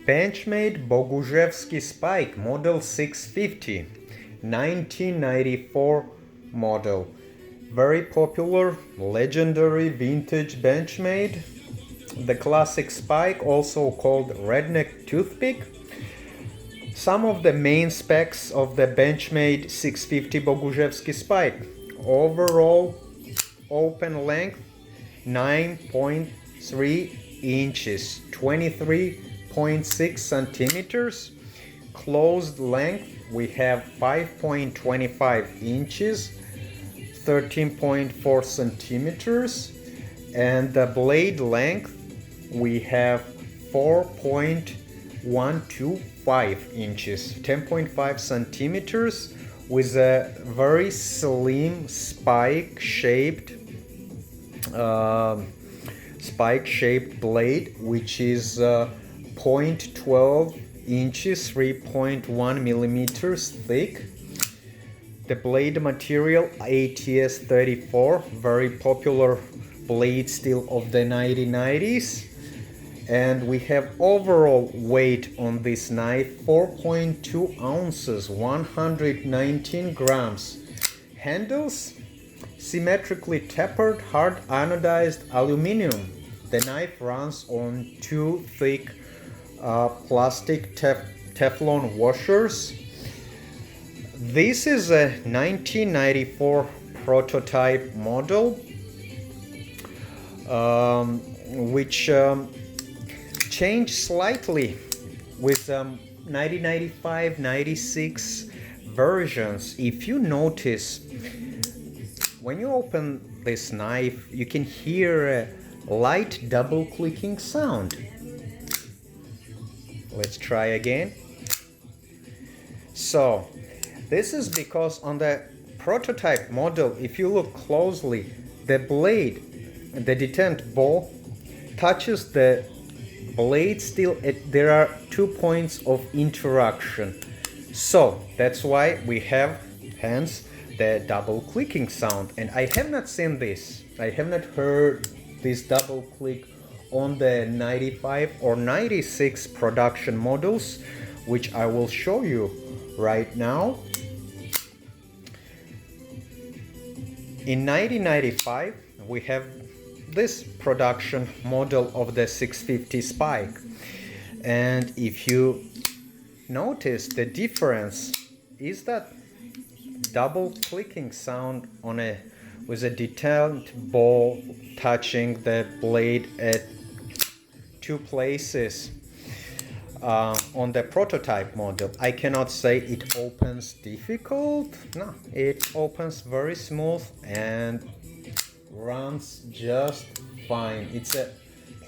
Benchmade Boguszewski Spike model 650, 1994 model. Very popular, legendary vintage Benchmade. The classic Spike, also called redneck toothpick. Some of the main specs of the Benchmade 650 Boguszewski Spike. Overall open length 9.3 inches, 23.6 centimeters. Closed length we have 5.25 inches, 13.4 centimeters. And the blade length we have 4.125 inches, 10.5 centimeters, with a very slim spike shaped blade, which is 0.12 inches, 3.1 millimeters thick. The blade material ATS-34, very popular blade steel of the 1990s. And we have overall weight on this knife 4.2 ounces, 119 grams. Handles symmetrically tapered hard anodized aluminum. The knife runs on two thick plastic Teflon washers. This is a 1994 prototype model, which changed slightly with 1995-96 versions. If you notice, when you open this knife, you can hear a light double clicking sound. Let's try again. So this is because on the prototype model, if you look closely, the blade, the detent ball touches the blade steel. There are 2 points of interaction. So that's why we have, hence, the double clicking sound. And I have not seen this. I have not heard this double click on the 95 or 96 production models, which I will show you right now. In 1995, we have this production model of the 650 Spike. And if you notice, the difference is that double clicking sound on with a detent ball touching the blade at two places. On the prototype model, I cannot say it opens difficult. No, it opens very smooth and runs just fine. It's a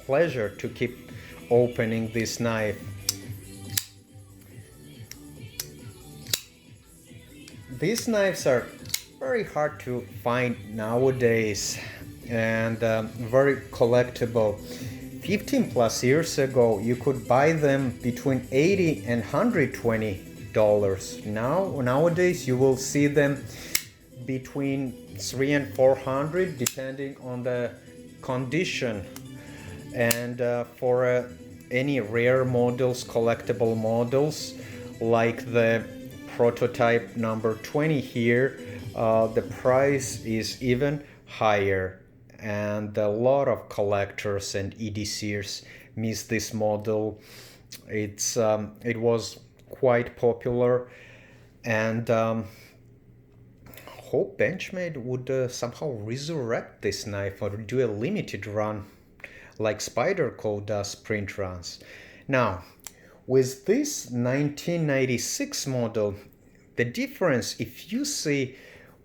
pleasure to keep opening this knife. These knives are very hard to find nowadays and very collectible. 15 plus years ago, you could buy them between $80 and $120. Nowadays, you will see them between $300 and $400, depending on the condition. And for any rare models, collectible models, like the prototype number 20 here, the price is even higher. And a lot of collectors and EDCers miss this model. It was quite popular, and hope Benchmade would somehow resurrect this knife or do a limited run like Spyderco does print runs. Now, with this 1996 model, the difference, if you see,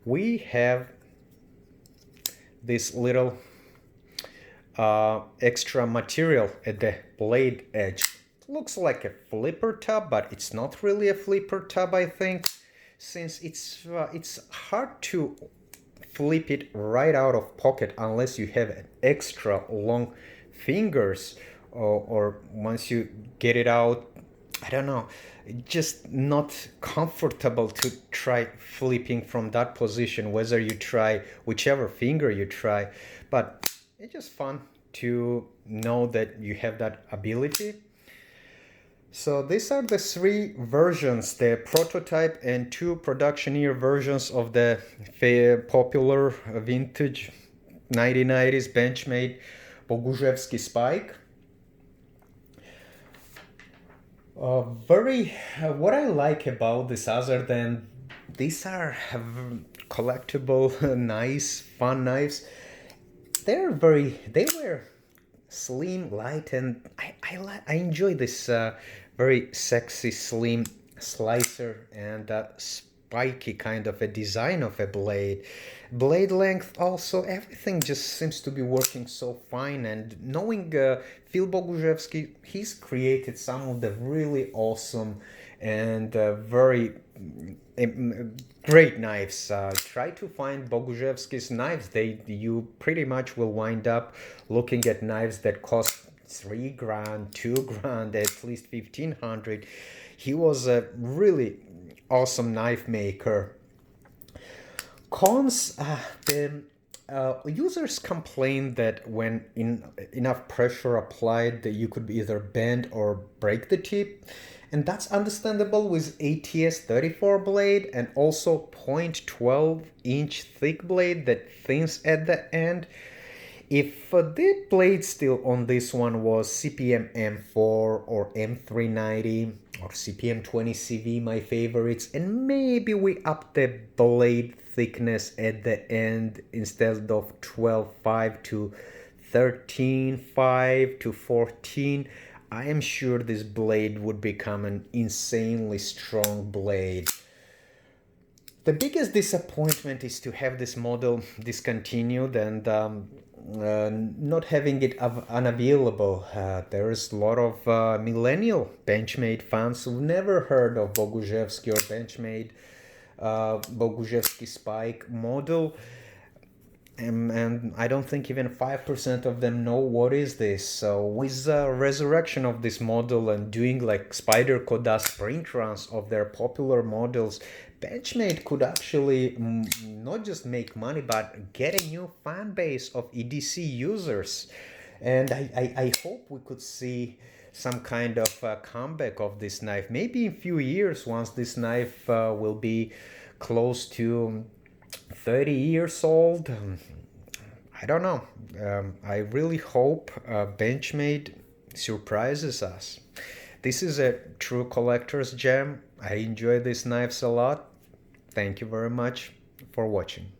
we have this little extra material at the blade edge. It looks like a flipper tab, but it's not really a flipper tab, I think, since it's hard to flip it right out of pocket unless you have an extra long fingers, or once you get it out, I don't know, just not comfortable to try flipping from that position, whether you try whichever finger you try. But it's just fun to know that you have that ability. So these are the three versions, the prototype and two production year versions of the popular vintage 1990s Benchmade Boguszewski Spike. What I like about this, other than these are collectible, nice, fun knives, they were slim, light, and I enjoy this very sexy, slim slicer and spiky kind of a design of a blade. Blade length also, everything just seems to be working so fine. And knowing Phil Boguszewski, he's created some of the really awesome and very great knives. Try to find Boguszewski's knives. You pretty much will wind up looking at knives that cost 3 grand, 2 grand, at least 1500. He was a really awesome knife maker. Cons, the users complained that when enough pressure applied, you could either bend or break the tip. And that's understandable with ATS-34 blade and also 0.12 inch thick blade that thins at the end. If the blade still on this one was CPM M4 or M390 or CPM 20CV, my favorites, and maybe we up the blade thickness at the end instead of 12.5 to 13.5 to 14, I am sure this blade would become an insanely strong blade. The biggest disappointment is to have this model discontinued and not having it unavailable. There is a lot of millennial Benchmade fans who've never heard of Boguszewski or Benchmade Boguszewski Spike model. And I don't think even 5% of them know what is this. So with the resurrection of this model and doing like Spyder Koda sprint runs of their popular models, Benchmade could actually not just make money but get a new fan base of EDC users. And I hope we could see some kind of comeback of this knife. Maybe in a few years, once this knife will be close to 30 years old. I don't know. I really hope Benchmade surprises us. This is a true collector's gem. I enjoy these knives a lot. Thank you very much for watching.